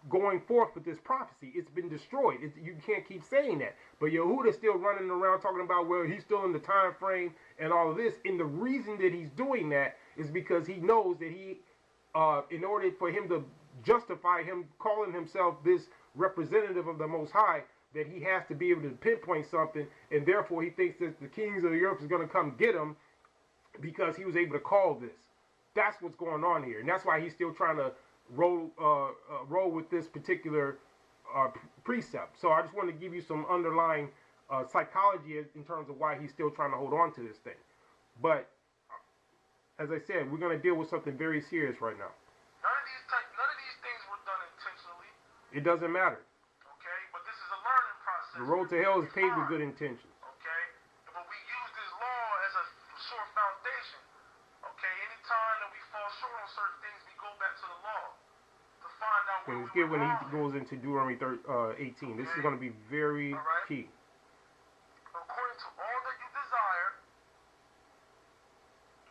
going forth with this prophecy. It's been destroyed. You can't keep saying that. But Yehudah's still running around talking about, well, he's still in the time frame and all of this. And the reason that he's doing that is because he knows that he, in order for him to justify him calling himself this representative of the Most High, that he has to be able to pinpoint something, and therefore he thinks that the kings of the earth is going to come get him because he was able to call this. That's what's going on here, and that's why he's still trying to roll with this particular precept. So I just want to give you some underlying psychology in terms of why he's still trying to hold on to this thing. But as I said, we're going to deal with something very serious right now. None of these things were done intentionally. It doesn't matter. Okay, but this is a learning process. The road to hell is paved with good intentions. Okay, but we use this law as a sure foundation. Okay, anytime that we fall short on certain things, we go back to the law to find out where Let's get when he wrong. goes into Deuteronomy 18. This is going to be very key. According to all that you desire,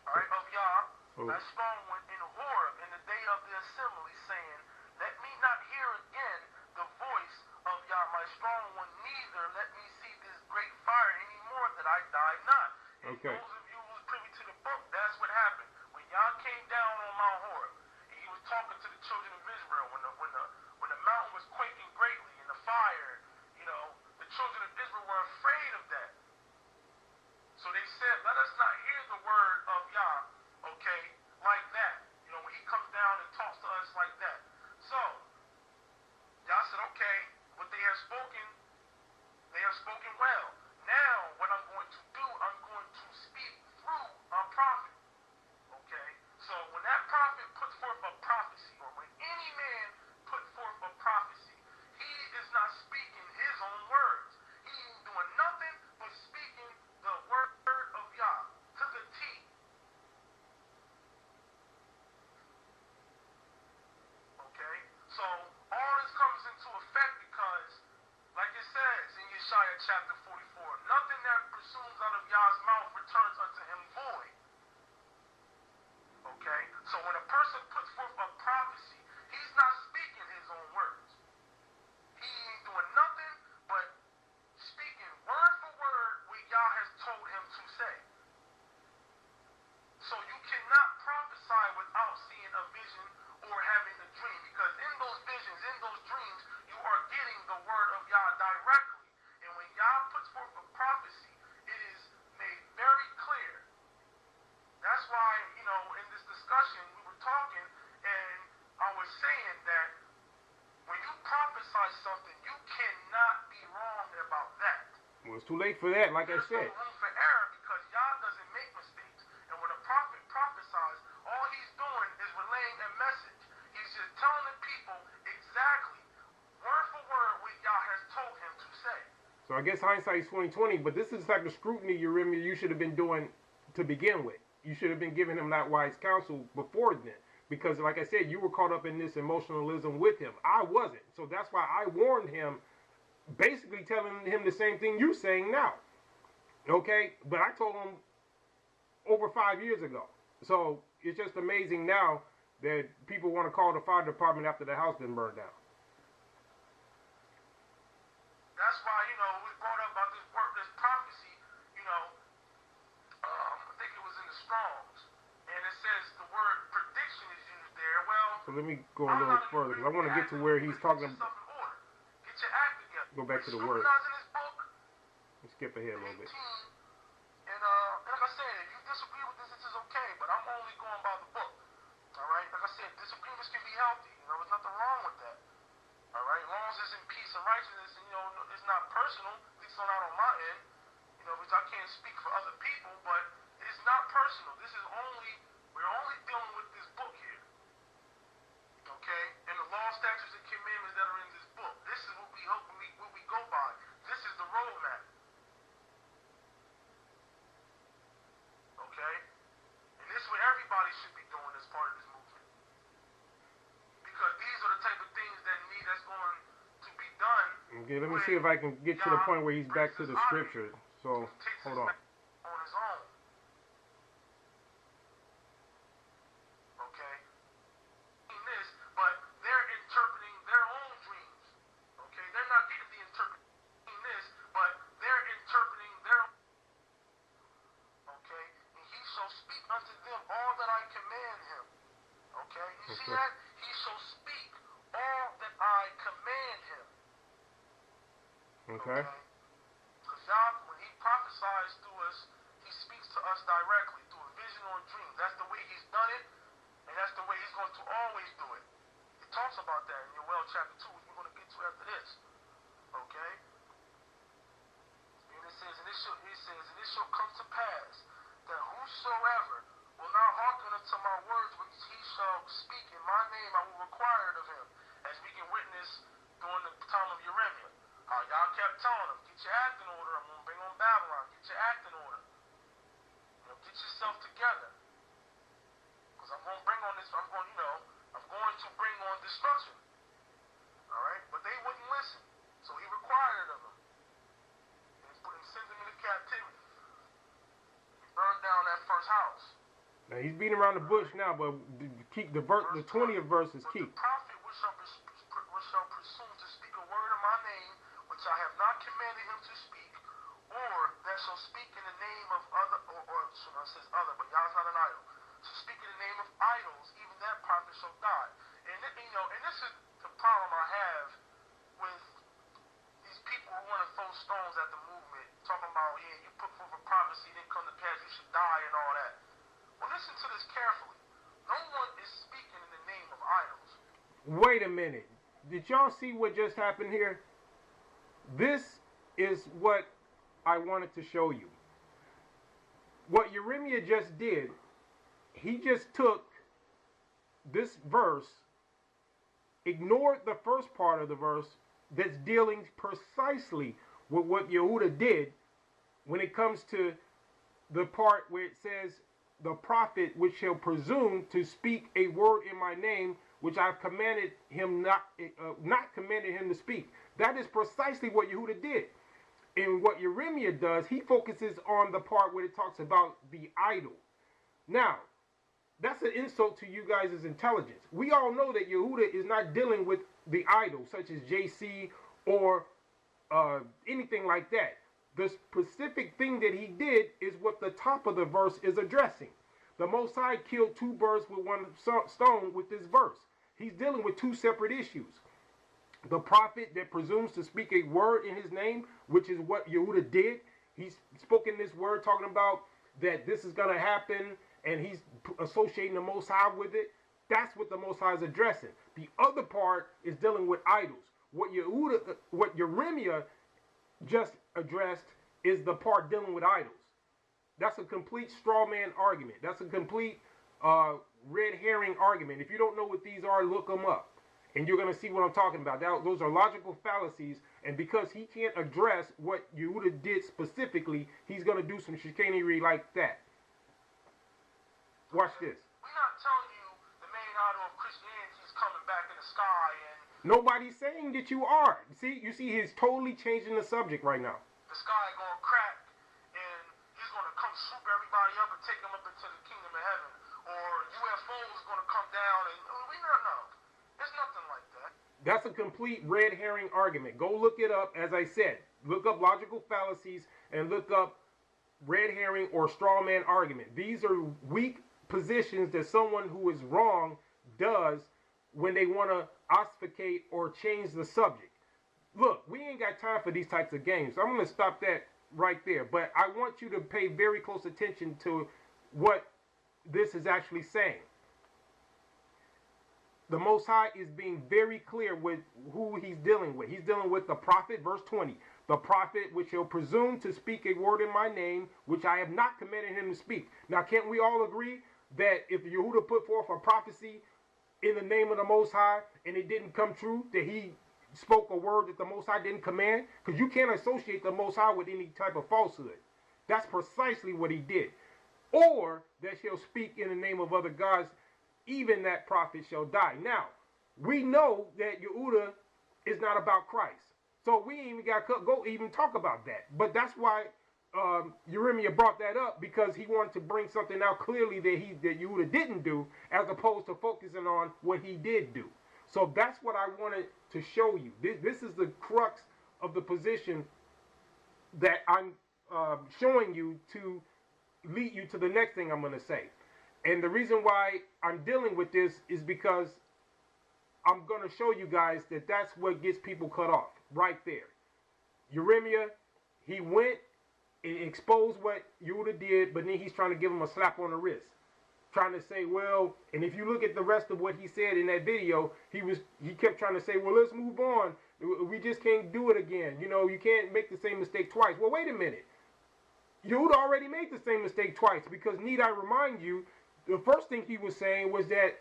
all right, of Yah, that strong one in Horeb in the day of the assembly, saying, let me not hear again the voice of Yah, my strong one, neither let me see this great fire anymore, that I die not. And Okay. those of you who was privy to the book, that's what happened. When Yah came down on Mount Horeb, and he was talking to the children of Israel, when the mountain was Yah's mouth returns unto him void. Okay? So when a person puts forth a prophecy, he's not speaking his own words. He ain't doing nothing but speaking word for word what Yah has told him to say. So you cannot prophesy without seeing a vision or having a dream, because in those visions, in those dreams, you are getting the word of Yah directly. And when Yah puts forth a prophecy, it is made very clear. That's why, in this discussion, we were talking, and I was saying that when you prophesy something, you cannot be wrong about that. Well, it's too late for that, like There's I said. no room for error, because Yah doesn't make mistakes. And when a prophet prophesies, all he's doing is relaying a message. He's just telling the people exactly, word for word, what Yah has told him to say. So I guess hindsight is 20/20, but this is the type of scrutiny, Yeremah, you should have been doing to begin with. You should have been giving him that wise counsel before then. Because, like I said, you were caught up in this emotionalism with him. I wasn't. So that's why I warned him, basically telling him the same thing you're saying now. Okay? But I told him over 5 years ago. So it's just amazing now that people want to call the fire department after the house been burned down. That's why, we brought up about this word, this prophecy, I think it was in the Strongs, and it says the word prediction is used there. Well, So let me go a little further, because I want to get to where he's talking. Get your act together. Go back to the word. This book, Let's skip ahead a little bit. and like I said, if you disagree with this, this is okay, but I'm only going by the book. All right? Like I said, disagreements can be healthy. There's nothing wrong with that. All right? As long as it's in peace and righteousness, and, it's not personal, at least not on my end, because I can't speak for other people, but it's not personal. We're only dealing with this book here. Okay? And the law, statutes, and commandments that are in this book. This is what we go by. This is the roadmap. Okay? And this is what everybody should be doing as part of this movement. Because these are the type of things that's going to be done. Okay, let me see if I can get to the point where he's back to the scripture. So, hold on. On his own. Okay? This, but they're interpreting their own dreams. Okay? They're not getting the interpreting this, but they're interpreting their own. Okay? And he shall speak unto them all that I command him. Okay? You see that? He shall speak all that I command him. Okay. Because Yah, when he prophesies through us, he speaks to us directly through a vision or a dream. That's the way he's done it, and that's the way he's going to always do it. He talks about that in Yoel chapter 2, which we're going to get to after this. Okay? And it says, and it shall come to pass that whosoever will not hearken unto my words which he shall speak in my name, I will require it of him. As we can witness during the time of Yeremah. How y'all kept telling him, get your act in order, I'm going to bring on Babylon, get your act in order. Get yourself together. Because I'm going to bring on this, I'm going to bring on destruction. Alright? But they wouldn't listen. So he required it of them. And sent them into captivity. He burned down that first house. Now he's beating around the bush now, but the 20th verse is key. The prophet which shall presume to speak a word in my name, which I have not commanded him to speak, or that shall speak in the name of other, it says other, but Yah's not an idol. So speak in the name of idols, even that prophet shall die. And this is the problem I have with these people who want to throw stones at the movement, talking about, you put forth a prophecy, didn't come to pass, you should die and all that. Well, listen to this carefully. No one is speaking in the name of idols. Wait a minute. Did y'all see what just happened here? This is what I wanted to show you. What Yeremah just did, he just took this verse, ignored the first part of the verse that's dealing precisely with what Yehudah did when it comes to the part where it says, the prophet which shall presume to speak a word in my name, which I've commanded him not commanded him to speak. That is precisely what Yehudah did. And what Yeremah does, he focuses on the part where it talks about the idol. Now, that's an insult to you guys' intelligence. We all know that Yehudah is not dealing with the idol, such as JC or anything like that. The specific thing that he did is what the top of the verse is addressing. The Most High killed two birds with one stone with this verse. He's dealing with two separate issues. The prophet that presumes to speak a word in his name, which is what Yehudah did. He's spoken this word talking about that this is going to happen, and he's associating the Most High with it. That's what the Most High is addressing. The other part is dealing with idols. What Yeremah just addressed is the part dealing with idols. That's a complete straw man argument. That's a complete red herring argument. If you don't know what these are, look them up. And you're going to see what I'm talking about. Those are logical fallacies. And because he can't address what Yehudah did specifically, he's going to do some chicanery like that. Watch this. We're not telling you the main idol of Christianity is coming back in the sky and... Nobody's saying that you are. You see, he's totally changing the subject right now. The sky going to crack and he's going to come swoop everybody up and take them up into the kingdom of heaven. Or UFOs is going to come down and... We don't know. There's nothing like that. That's a complete red herring argument. Go look it up, as I said. Look up logical fallacies and look up red herring or straw man argument. These are weak positions that someone who is wrong does when they want to obfuscate or change the subject. Look, we ain't got time for these types of games. So I'm going to stop that right there. But I want you to pay very close attention to what this is actually saying. The Most High is being very clear with who he's dealing with. He's dealing with the prophet, verse 20. The prophet which shall presume to speak a word in my name, which I have not commanded him to speak. Now, can't we all agree that if Yehudah put forth a prophecy in the name of the Most High and it didn't come true, that he spoke a word that the Most High didn't command? Because you can't associate the Most High with any type of falsehood. That's precisely what he did. Or that he'll speak in the name of other gods, even that prophet shall die. Now, we know that Yehudah is not about Christ. So we ain't even got to go even talk about that. But that's why Yeremah brought that up, because he wanted to bring something out clearly that Yehudah didn't do, as opposed to focusing on what he did do. So that's what I wanted to show you. This is the crux of the position that I'm showing you to lead you to the next thing I'm going to say. And the reason why I'm dealing with this is because I'm going to show you guys that that's what gets people cut off right there. Yeremah, he went and exposed what Yehudah did, but then he's trying to give him a slap on the wrist. Trying to say, well, and if you look at the rest of what he said in that video, he kept trying to say, well, let's move on. We just can't do it again. You know, you can't make the same mistake twice. Well, wait a minute. Yehudah already made the same mistake twice, because need I remind you, the first thing he was saying was that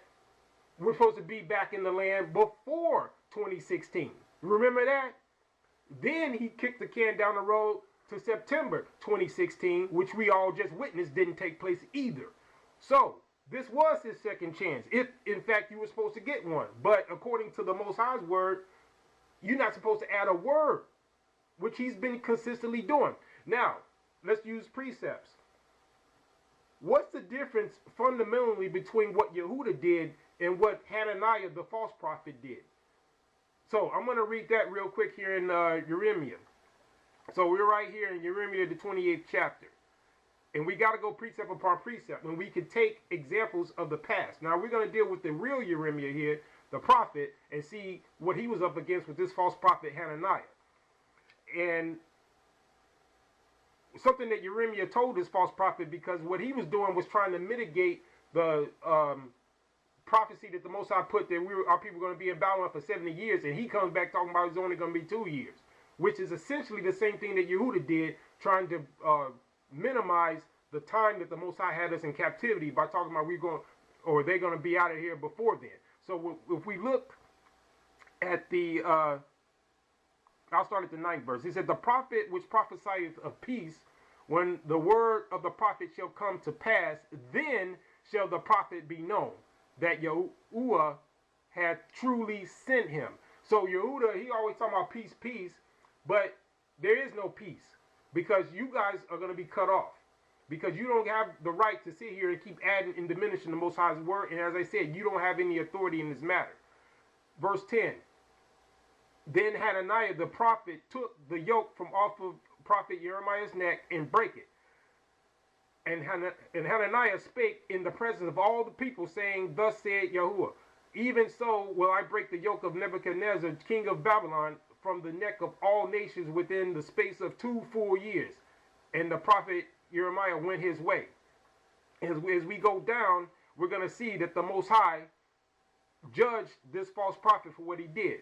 we're supposed to be back in the land before 2016. Remember that? Then he kicked the can down the road to September 2016, which we all just witnessed didn't take place either. So this was his second chance, if in fact you were supposed to get one. But according to the Most High's word, you're not supposed to add a word, which he's been consistently doing. Now, let's use precepts. What's the difference fundamentally between what Yehudah did and what Hananiah, the false prophet, did? So I'm going to read that real quick here in Yeremah. So we're right here in Yeremah, the 28th chapter. And we got to go precept upon precept. And we can take examples of the past. Now we're going to deal with the real Yeremah here, the prophet, and see what he was up against with this false prophet Hananiah. And something that Yeremah told this false prophet, because what he was doing was trying to mitigate the prophecy that the Most High put that our people were going to be in Babylon for 70 years, and he comes back talking about it's only going to be 2 years, which is essentially the same thing that Yehudah did, trying to minimize the time that the Most High had us in captivity by talking about they're going to be out of here before then. So if we look at the I'll start at the 9th verse. He said, the prophet which prophesieth of peace, when the word of the prophet shall come to pass, then shall the prophet be known, that Yahuwah had truly sent him. So Yehudah, he always talking about peace, peace, but there is no peace, because you guys are going to be cut off, because you don't have the right to sit here and keep adding and diminishing the Most High's word. And as I said, you don't have any authority in this matter. Verse 10. Then Hananiah the prophet took the yoke from off of prophet Yeremah's neck and brake it. And Hananiah spake in the presence of all the people, saying, Thus said Yahuwah, even so will I break the yoke of Nebuchadnezzar, king of Babylon, from the neck of all nations within the space of 2 full years. And the prophet Yeremah went his way. As we go down, we're going to see that the Most High judged this false prophet for what he did.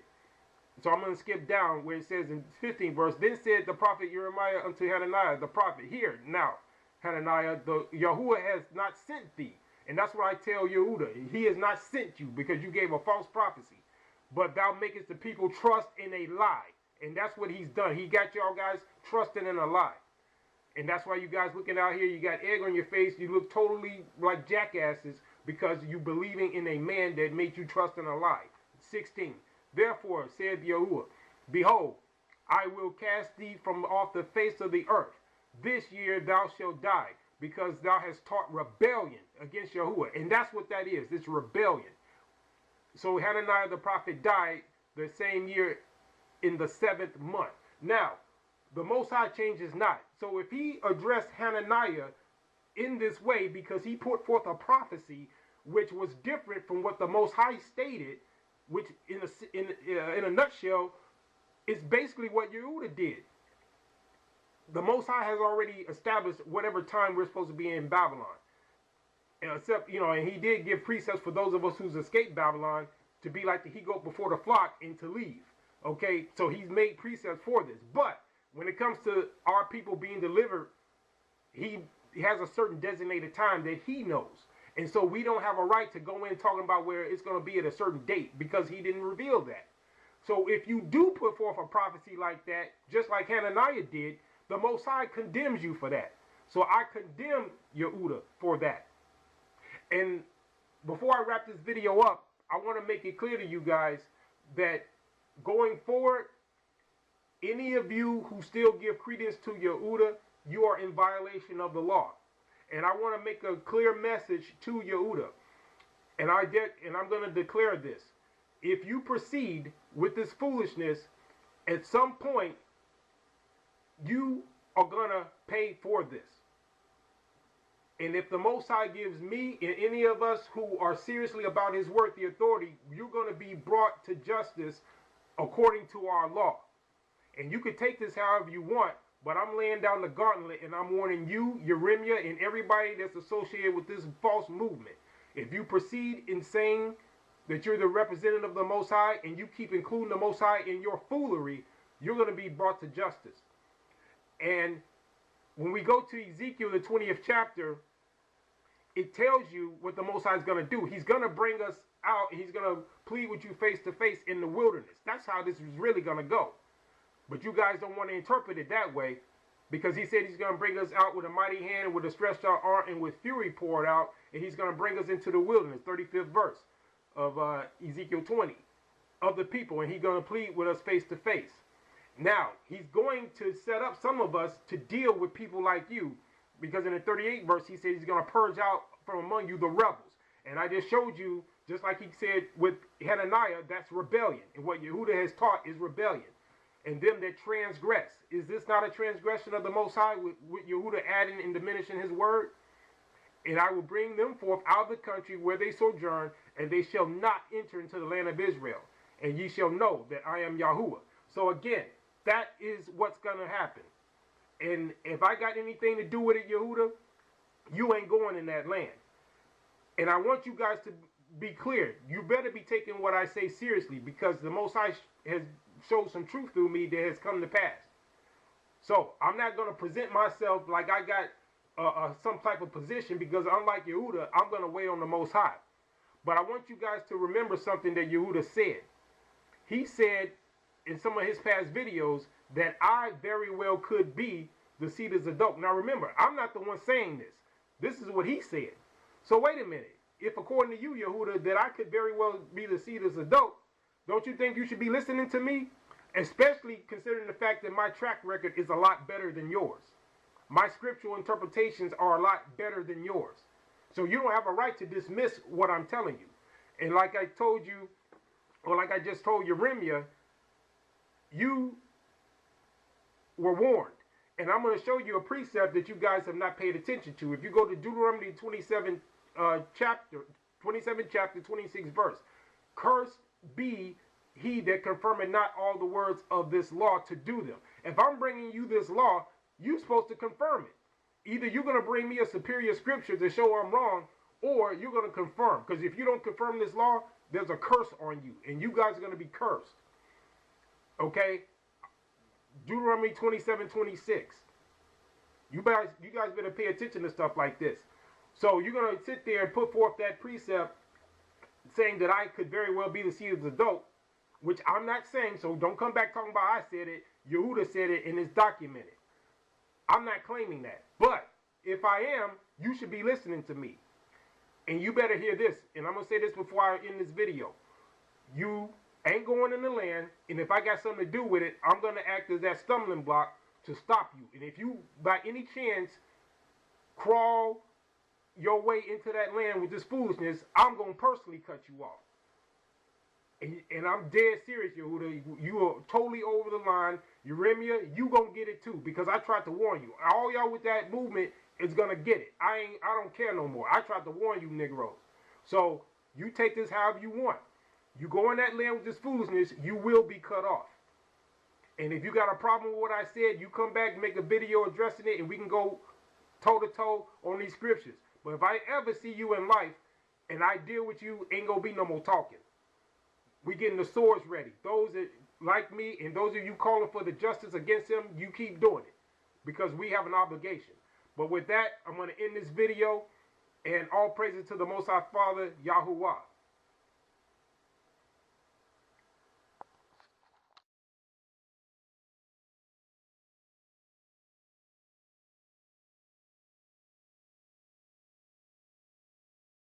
So I'm going to skip down where it says in 15th verse, Then said the prophet Yeremah unto Hananiah the prophet, Hear now, Hananiah, the Yahuwah has not sent thee. And that's what I tell Yehudah. He has not sent you because you gave a false prophecy. But thou makest the people trust in a lie. And that's what he's done. He got y'all guys trusting in a lie. And that's why you guys looking out here, you got egg on your face. You look totally like jackasses because you believing in a man that made you trust in a lie. 16. Therefore, said Yahuwah, Behold, I will cast thee from off the face of the earth. This year thou shalt die, because thou hast taught rebellion against Yahuwah. And that's what that is. It's rebellion. So Hananiah the prophet died the same year in the 7th month. Now, the Most High changes not. So if he addressed Hananiah in this way because he put forth a prophecy which was different from what the Most High stated, which in a nutshell is basically what Yehudah did. The Most High has already established whatever time we're supposed to be in Babylon. And except, and he did give precepts for those of us who's escaped Babylon to be like the he-goat before the flock and to leave. Okay, so he's made precepts for this. But when it comes to our people being delivered, he has a certain designated time that he knows. And so we don't have a right to go in talking about where it's going to be at a certain date because he didn't reveal that. So if you do put forth a prophecy like that, just like Hananiah did, the Most High condemns you for that. So I condemn Yehudah for that. And before I wrap this video up, I want to make it clear to you guys that going forward, any of you who still give credence to Yehudah, you are in violation of the law. And I want to make a clear message to Yehudah. And I'm going to declare this. If you proceed with this foolishness, at some point, you are going to pay for this. And if the Most High gives me and any of us who are seriously about his word the authority, you're going to be brought to justice according to our law. And you can take this however you want, but I'm laying down the gauntlet and I'm warning you, Yeremah, and everybody that's associated with this false movement. If you proceed in saying that you're the representative of the Most High and you keep including the Most High in your foolery, you're going to be brought to justice. And when we go to Ezekiel, the 20th chapter, it tells you what the Most High is going to do. He's going to bring us out and he's going to plead with you face to face in the wilderness. That's how this is really going to go. But you guys don't want to interpret it that way because he said he's going to bring us out with a mighty hand and with a stretched out arm and with fury poured out. And he's going to bring us into the wilderness, 35th verse of Ezekiel 20, of the people. And he's going to plead with us face to face. Now, he's going to set up some of us to deal with people like you. Because in the 38th verse, he says he's going to purge out from among you the rebels. And I just showed you, just like he said with Hananiah, that's rebellion. And what Yehudah has taught is rebellion. And them that transgress. Is this not a transgression of the Most High with Yehudah adding and diminishing his word? And I will bring them forth out of the country where they sojourn, and they shall not enter into the land of Israel. And ye shall know that I am Yahuwah. So again, that is what's going to happen. And if I got anything to do with it, Yehudah, you ain't going in that land. And I want you guys to be clear. You better be taking what I say seriously because the Most High has showed some truth through me that has come to pass. So I'm not going to present myself like I got some type of position because unlike Yehudah, I'm going to wait on the Most High. But I want you guys to remember something that Yehudah said. He said in some of his past videos that I very well could be the seed of Zadok. Now remember, I'm not the one saying this. This is what he said. So wait a minute. If according to you, Yehudah, that I could very well be the seed of Zadok, don't you think you should be listening to me? Especially considering the fact that my track record is a lot better than yours. My scriptural interpretations are a lot better than yours. So you don't have a right to dismiss what I'm telling you. And like I told you, or like I just told Yeremah, you were warned. And I'm going to show you a precept that you guys have not paid attention to. If you go to Deuteronomy 27 chapter 26 verse. Cursed be he that confirmeth not all the words of this law to do them. If I'm bringing you this law, you're supposed to confirm it. Either you're going to bring me a superior scripture to show I'm wrong, or you're going to confirm. Because if you don't confirm this law, there's a curse on you. And you guys are going to be cursed. Okay? Deuteronomy 27:26. You guys better pay attention to stuff like this. So you're going to sit there and put forth that precept saying that I could very well be the seed of the dope, which I'm not saying, so don't come back talking about I said it. Yehudah said it, and it's documented. I'm not claiming that. But if I am, you should be listening to me. And you better hear this. And I'm going to say this before I end this video. You ain't going in the land, and if I got something to do with it, I'm going to act as that stumbling block to stop you. And if you, by any chance, crawl your way into that land with this foolishness, I'm going to personally cut you off. And I'm dead serious, Yehudah. You are totally over the line. Yeremah, you gonna get it too, because I tried to warn you. All y'all with that movement is gonna get it. I don't care no more. I tried to warn you, Negroes. So you take this however you want. You go in that land with this foolishness, you will be cut off. And if you got a problem with what I said, you come back and make a video addressing it, and we can go toe to toe on these scriptures. But if I ever see you in life and I deal with you, ain't gonna be no more talking. We getting the swords ready. Those that like me and those of you calling for the justice against him, you keep doing it, because we have an obligation. But with that, I'm going to end this video, and all praises to the Most High Father, YHWH.